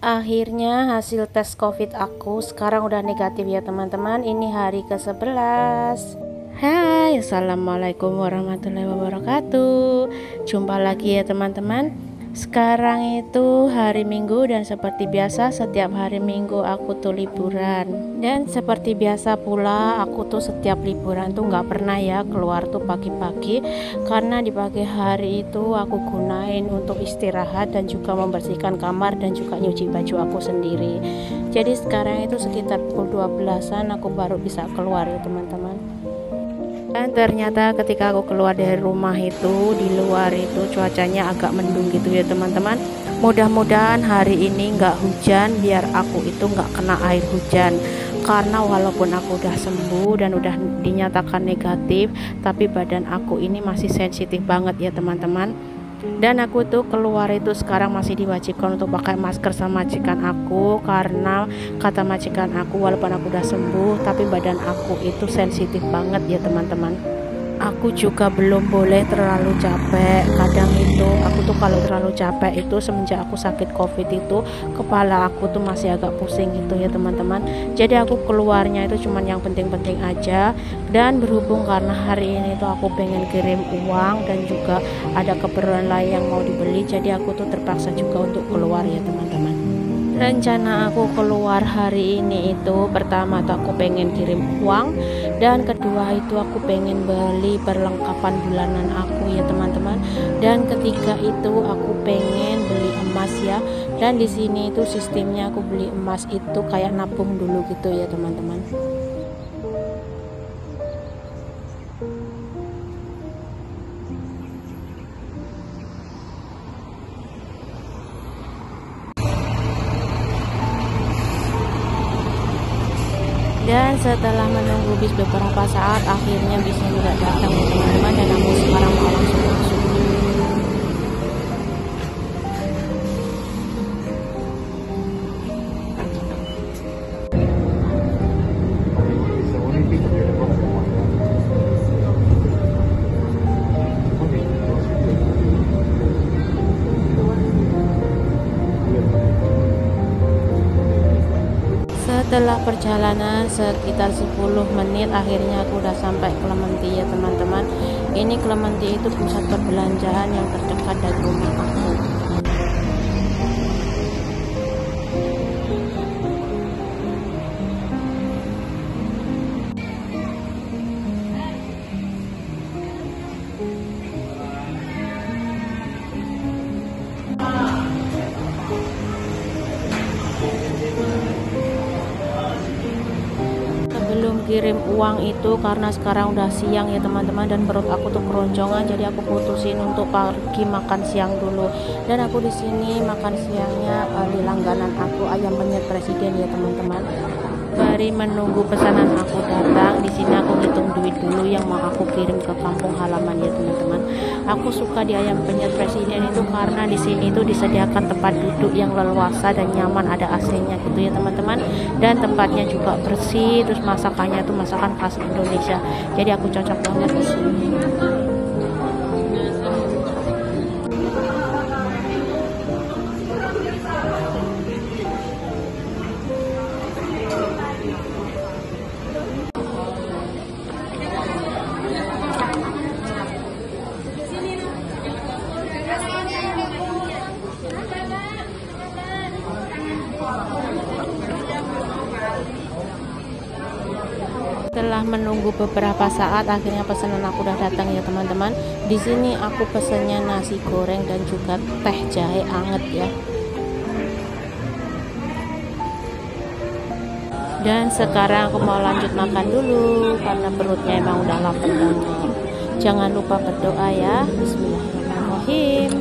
Akhirnya hasil tes COVID aku sekarang udah negatif ya teman-teman. Ini hari ke-11. Hai, assalamualaikum warahmatullahi wabarakatuh. Jumpa lagi ya teman-teman. Sekarang itu hari Minggu dan seperti biasa setiap hari Minggu aku tuh liburan. Dan seperti biasa pula aku tuh setiap liburan tuh nggak pernah ya keluar tuh pagi-pagi, karena di pagi hari itu aku gunain untuk istirahat dan juga membersihkan kamar dan juga nyuci baju aku sendiri. Jadi sekarang itu sekitar pukul 12-an aku baru bisa keluar ya teman-teman. Dan ternyata ketika aku keluar dari rumah itu, di luar itu cuacanya agak mendung gitu ya teman-teman. Mudah-mudahan hari ini nggak hujan, biar aku itu nggak kena air hujan. Karena walaupun aku udah sembuh dan udah dinyatakan negatif, tapi badan aku ini masih sensitif banget ya teman-teman. Dan aku tuh keluar itu sekarang masih diwajibkan untuk pakai masker sama majikan aku, karena kata majikan aku walaupun aku udah sembuh tapi badan aku itu sensitif banget ya teman-teman. Aku juga belum boleh terlalu capek. Kadang itu aku tuh kalau terlalu capek itu semenjak aku sakit COVID itu kepala aku tuh masih agak pusing gitu ya teman-teman. Jadi aku keluarnya itu cuman yang penting-penting aja. Dan berhubung karena hari ini tuh aku pengen kirim uang dan juga ada keperluan lain yang mau dibeli, jadi aku tuh terpaksa juga untuk keluar ya teman-teman. Rencana aku keluar hari ini itu pertama tuh aku pengen kirim uang, dan kedua itu aku pengen beli perlengkapan bulanan aku ya teman-teman, dan ketiga itu aku pengen beli emas ya. Dan di sini itu sistemnya aku beli emas itu kayak nabung dulu gitu ya teman-teman. Dan setelah menunggu bis beberapa saat, akhirnya bisnya juga datang ya teman-teman, dan aku sekarang mau langsung masuk. Setelah perjalanan sekitar 10 menit akhirnya aku udah sampai Clementi ya teman-teman. Ini Clementi itu pusat perbelanjaan yang terdekat dari rumah aku. Belum kirim uang itu karena sekarang udah siang ya teman-teman, dan perut aku tuh keroncongan, jadi aku putusin untuk pergi makan siang dulu. Dan aku di sini makan siangnya di langganan aku, ayam penyet presiden ya teman-teman. Bari menunggu pesanan aku datang, di sini aku hitung duit dulu yang mau aku kirim ke kampung halaman ya teman-teman. Aku suka di ayam penyet presiden itu karena di sini itu disediakan tempat duduk yang leluasa dan nyaman, ada AC-nya gitu ya teman-teman. Dan tempatnya juga bersih, terus masakannya tuh masakan khas Indonesia. Jadi aku cocok banget di sini. Setelah menunggu beberapa saat, akhirnya pesanan aku udah datang ya teman-teman. Di sini aku pesennya nasi goreng dan juga teh jahe anget ya. Dan sekarang aku mau lanjut makan dulu karena perutnya emang udah lapar banget. Jangan lupa berdoa ya. Bismillahirrahmanirrahim.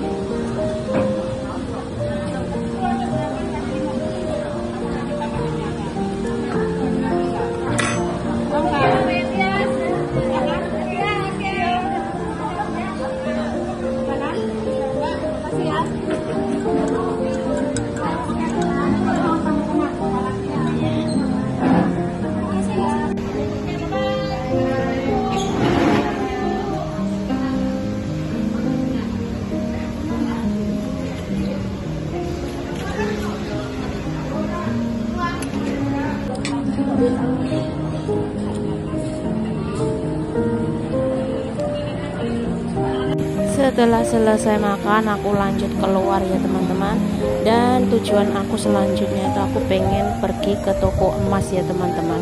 Setelah selesai makan, aku lanjut keluar ya teman-teman. Dan tujuan aku selanjutnya itu aku pengen pergi ke toko emas ya teman-teman.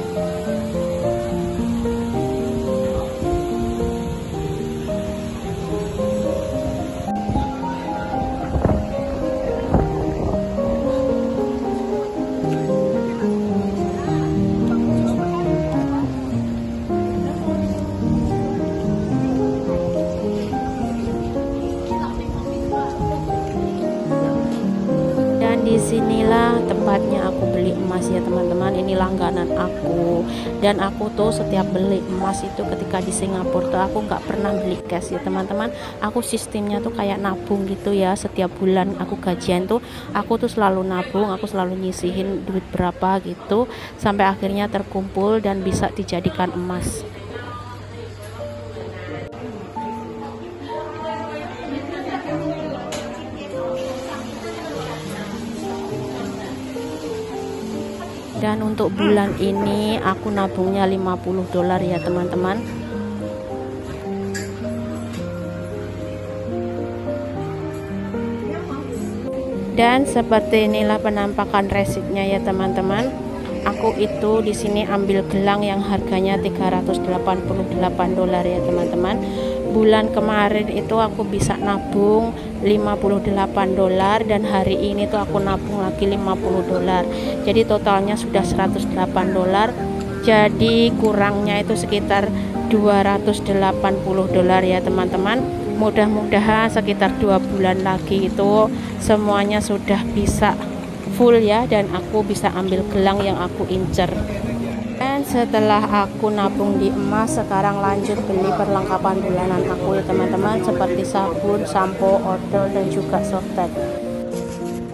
Disinilah tempatnya aku beli emas ya teman-teman. Ini langganan aku, dan aku tuh setiap beli emas itu ketika di Singapura tuh aku nggak pernah beli cash ya teman-teman. Aku sistemnya tuh kayak nabung gitu ya. Setiap bulan aku gajian tuh aku tuh selalu nabung, aku selalu nyisihin duit berapa gitu sampai akhirnya terkumpul dan bisa dijadikan emas. Dan untuk bulan ini aku nabungnya $50 ya teman-teman. Dan seperti inilah penampakan resitnya ya teman-teman. Aku itu di sini ambil gelang yang harganya $388 ya teman-teman. Bulan kemarin itu aku bisa nabung $58 dan hari ini tuh aku nabung lagi $50. Jadi totalnya sudah $108. Jadi kurangnya itu sekitar $280 ya teman-teman. Mudah-mudahan sekitar 2 bulan lagi itu semuanya sudah bisa full ya, dan aku bisa ambil gelang yang aku incer. Dan setelah aku nabung di emas, sekarang lanjut beli perlengkapan bulanan aku ya teman-teman, seperti sabun, sampo, odol, dan juga softtek.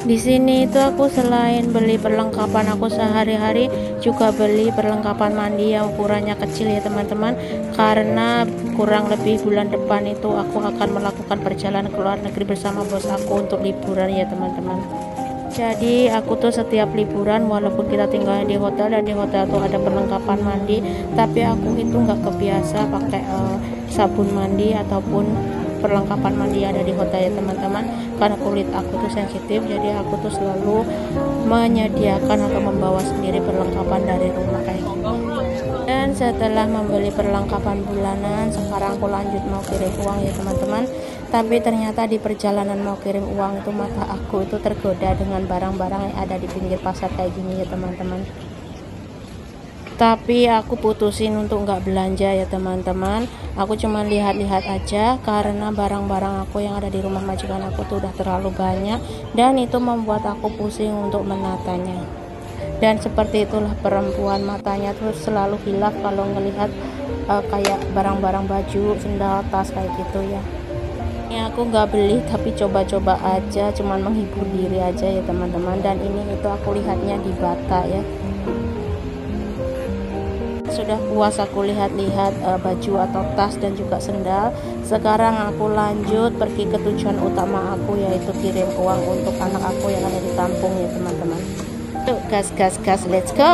Di sini itu aku selain beli perlengkapan aku sehari-hari, juga beli perlengkapan mandi yang ukurannya kecil ya teman-teman, karena kurang lebih bulan depan itu aku akan melakukan perjalanan ke luar negeri bersama bos aku untuk liburan ya teman-teman. Jadi aku tuh setiap liburan, walaupun kita tinggal di hotel dan di hotel tuh ada perlengkapan mandi, tapi aku itu nggak kebiasa pakai sabun mandi ataupun perlengkapan mandi yang ada di hotel ya teman-teman, karena kulit aku tuh sensitif. Jadi aku tuh selalu menyediakan atau membawa sendiri perlengkapan dari rumah kayak gini. Dan setelah membeli perlengkapan bulanan, sekarang aku lanjut mau kirim uang ya teman-teman. Tapi ternyata di perjalanan mau kirim uang itu mata aku itu tergoda dengan barang-barang yang ada di pinggir pasar kayak gini ya teman-teman. Tapi aku putusin untuk nggak belanja ya teman-teman. Aku cuma lihat-lihat aja karena barang-barang aku yang ada di rumah majikan aku tuh udah terlalu banyak, dan itu membuat aku pusing untuk menatanya. Dan seperti itulah perempuan, matanya tuh selalu hilaf kalau ngelihat kayak barang-barang baju, sendal, tas kayak gitu ya. Ini aku nggak beli tapi coba-coba aja, cuman menghibur diri aja ya teman-teman. Dan ini itu aku lihatnya di Bata ya. Sudah puas aku lihat-lihat baju atau tas dan juga sendal. Sekarang aku lanjut pergi ke tujuan utama aku, yaitu kirim uang untuk anak aku yang ada di kampung ya teman-teman. Yuk gas, let's go.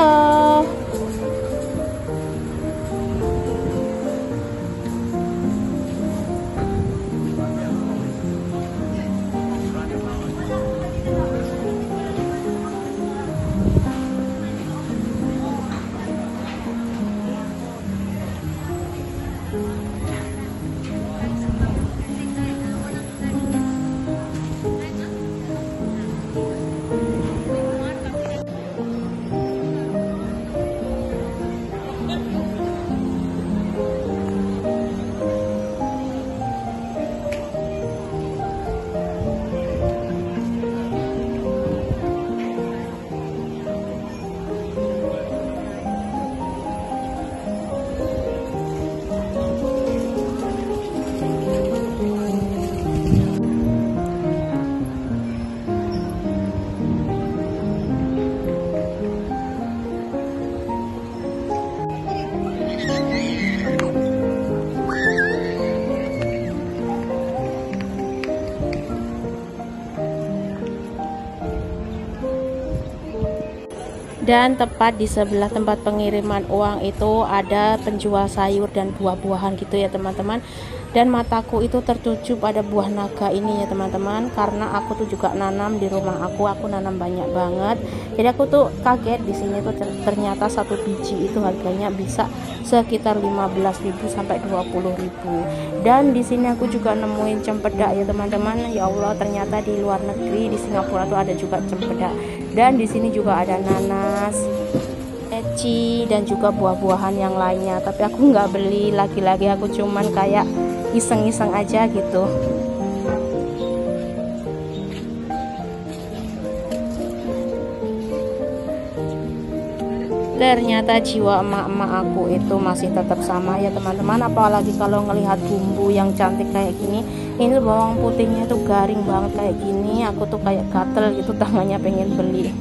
Dan tepat di sebelah tempat pengiriman uang itu ada penjual sayur dan buah-buahan gitu ya teman-teman. Dan mataku itu tertuju pada buah naga ini ya teman-teman, karena aku tuh juga nanam di rumah aku nanam banyak banget. Jadi aku tuh kaget di sini tuh ternyata satu biji itu harganya bisa sekitar 15.000 sampai 20.000. Dan di sini aku juga nemuin cempedak ya teman-teman. Ya Allah, ternyata di luar negeri di Singapura tuh ada juga cempedak. Dan di sini juga ada nanas, leci, dan juga buah-buahan yang lainnya. Tapi aku nggak beli, lagi-lagi aku cuman kayak iseng-iseng aja gitu. Ternyata jiwa emak-emak aku itu masih tetap sama ya teman-teman, apalagi kalau ngelihat bumbu yang cantik kayak gini. Ini bawang putihnya tuh garing banget kayak gini, aku tuh kayak gatel gitu tangannya pengen beli.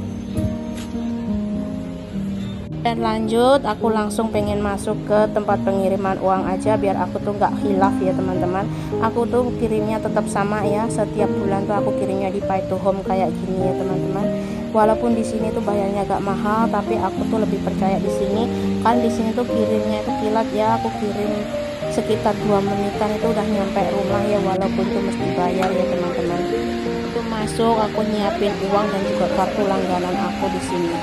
Dan lanjut aku langsung pengen masuk ke tempat pengiriman uang aja biar aku tuh nggak hilaf ya teman-teman. Aku tuh kirimnya tetap sama ya, setiap bulan tuh aku kirimnya di Pay to Home kayak gini ya teman-teman. Walaupun di sini tuh bayarnya agak mahal, tapi aku tuh lebih percaya di sini. Kan di sini tuh kirimnya itu kilat ya, aku kirim sekitar 2 menitan itu udah nyampe rumah ya, walaupun tuh mesti bayar ya teman-teman. Itu masuk aku nyiapin uang dan juga kartu langganan aku di sini.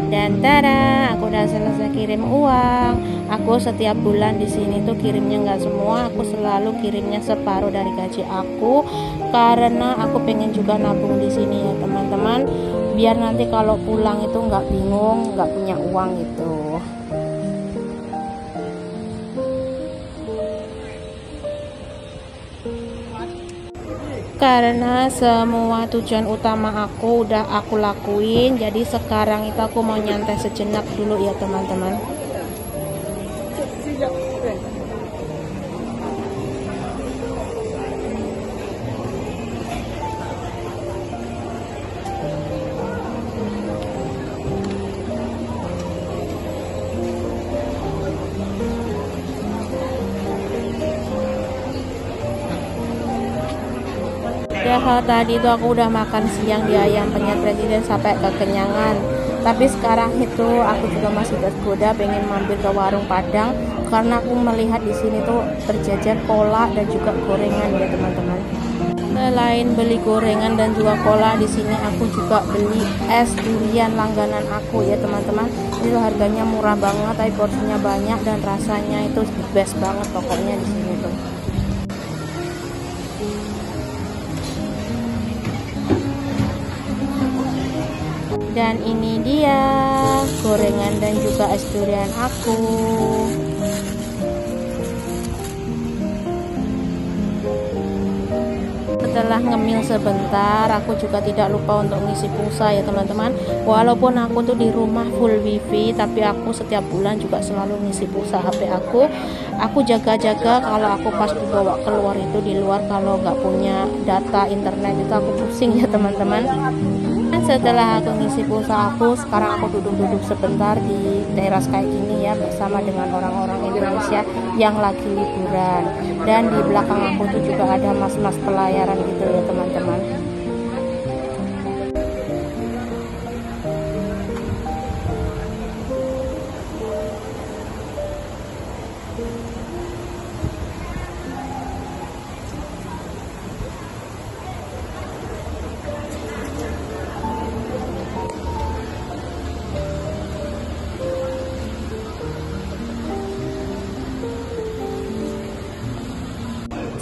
Dan tada, aku udah selesai kirim uang. Aku setiap bulan di sini tuh kirimnya nggak semua, aku selalu kirimnya separuh dari gaji aku, karena aku pengen juga nabung di sini ya teman-teman, biar nanti kalau pulang itu nggak bingung, nggak punya uang gitu. Karena semua tujuan utama aku udah aku lakuin, jadi sekarang itu aku mau nyantai sejenak dulu ya teman-teman. Padahal tadi itu aku udah makan siang di Ayam Penyet Presiden sampai kekenyangan. Tapi sekarang itu aku juga masih tergoda pengen mampir ke warung Padang, karena aku melihat di sini tuh terjajar kolak dan juga gorengan ya teman-teman. Selain beli gorengan dan juga kolak, di sini aku juga beli es durian langganan aku ya teman-teman. Itu harganya murah banget, tapi porsinya banyak dan rasanya itu the best banget pokoknya di sini tuh. Dan ini dia gorengan dan juga es durian aku. Setelah ngemil sebentar, aku juga tidak lupa untuk ngisi pulsa ya teman-teman. Walaupun aku tuh di rumah full wifi, tapi aku setiap bulan juga selalu ngisi pulsa HP aku. Aku jaga-jaga kalau aku pas dibawa keluar itu di luar, kalau nggak punya data internet itu aku pusing ya teman-teman. Setelah aku ngisi pulsa aku, sekarang aku duduk-duduk sebentar di teras kayak gini ya, bersama dengan orang-orang Indonesia yang lagi liburan. Dan di belakang aku tuh juga ada mas-mas pelayaran gitu ya teman-teman.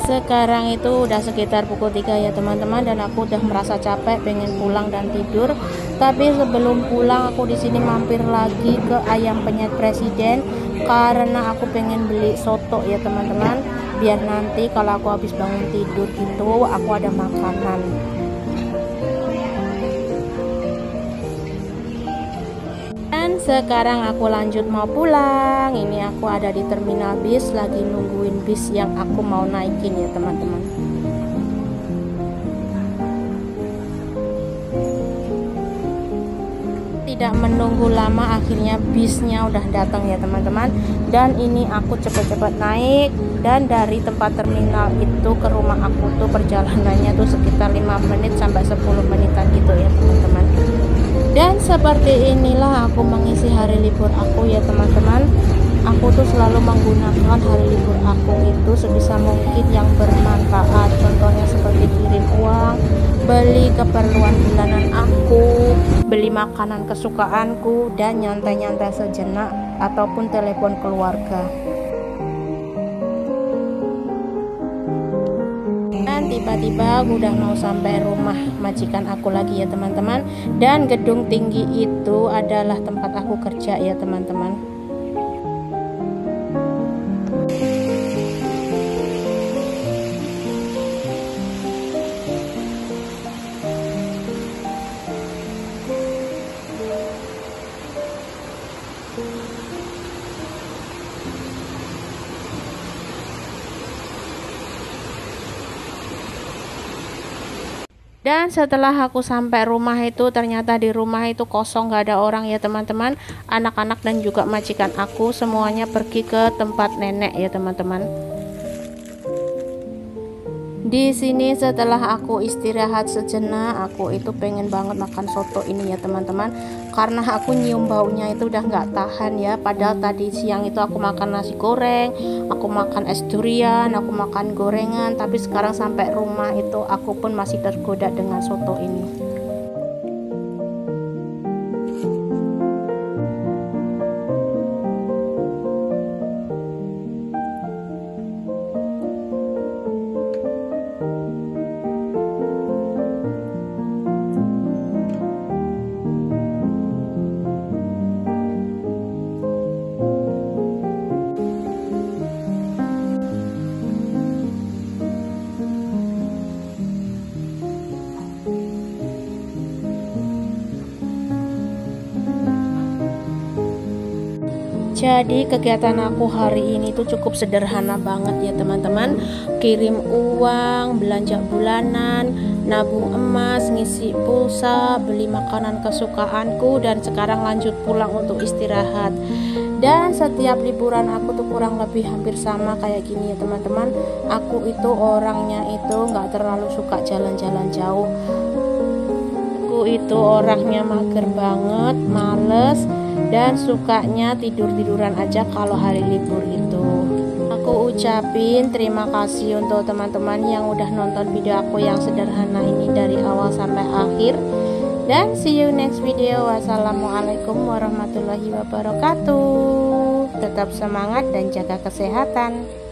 Sekarang itu udah sekitar pukul 3 ya teman-teman, dan aku udah merasa capek pengen pulang dan tidur. Tapi sebelum pulang aku di sini mampir lagi ke Ayam Penyet Presiden, karena aku pengen beli soto ya teman-teman, biar nanti kalau aku habis bangun tidur gitu aku ada makanan. Dan sekarang aku lanjut mau pulang. Ini aku ada di terminal bis, lagi nungguin bis yang aku mau naikin ya teman-teman. Tidak menunggu lama, akhirnya bisnya udah datang ya teman-teman. Dan ini aku cepet-cepet naik, dan dari tempat terminal itu ke rumah aku tuh perjalanannya tuh sekitar 5 menit sampai 10 menitan gitu ya teman-teman. Dan seperti inilah aku mengisi hari libur aku ya teman-teman. Aku tuh selalu menggunakan hari libur aku itu sebisa mungkin yang bermanfaat. Contohnya seperti kirim uang, beli keperluan bulanan aku, beli makanan kesukaanku, dan nyantai-nyantai sejenak ataupun telepon keluarga. Dan tiba-tiba aku udah mau sampai rumah majikan aku lagi ya teman-teman. Dan gedung tinggi itu adalah tempat aku kerja ya teman-teman. Dan setelah aku sampai rumah itu, ternyata di rumah itu kosong, gak ada orang ya teman-teman. Anak-anak dan juga majikan aku semuanya pergi ke tempat nenek ya teman-teman. Di sini setelah aku istirahat sejenak, aku itu pengen banget makan soto ini ya teman-teman. Karena aku nyium baunya itu udah nggak tahan ya. Padahal tadi siang itu aku makan nasi goreng, aku makan es durian, aku makan gorengan. Tapi sekarang sampai rumah itu aku pun masih tergoda dengan soto ini. Jadi kegiatan aku hari ini tuh cukup sederhana banget ya teman-teman. Kirim uang, belanja bulanan, nabung emas, ngisi pulsa, beli makanan kesukaanku, dan sekarang lanjut pulang untuk istirahat. Dan setiap liburan aku tuh kurang lebih hampir sama kayak gini ya teman-teman. Aku itu orangnya itu nggak terlalu suka jalan-jalan jauh. Aku itu orangnya mager banget, males, dan sukanya tidur-tiduran aja kalau hari libur itu. Aku ucapin terima kasih untuk teman-teman yang udah nonton video aku yang sederhana ini dari awal sampai akhir. Dan see you next video. Wassalamualaikum warahmatullahi wabarakatuh. Tetap semangat dan jaga kesehatan.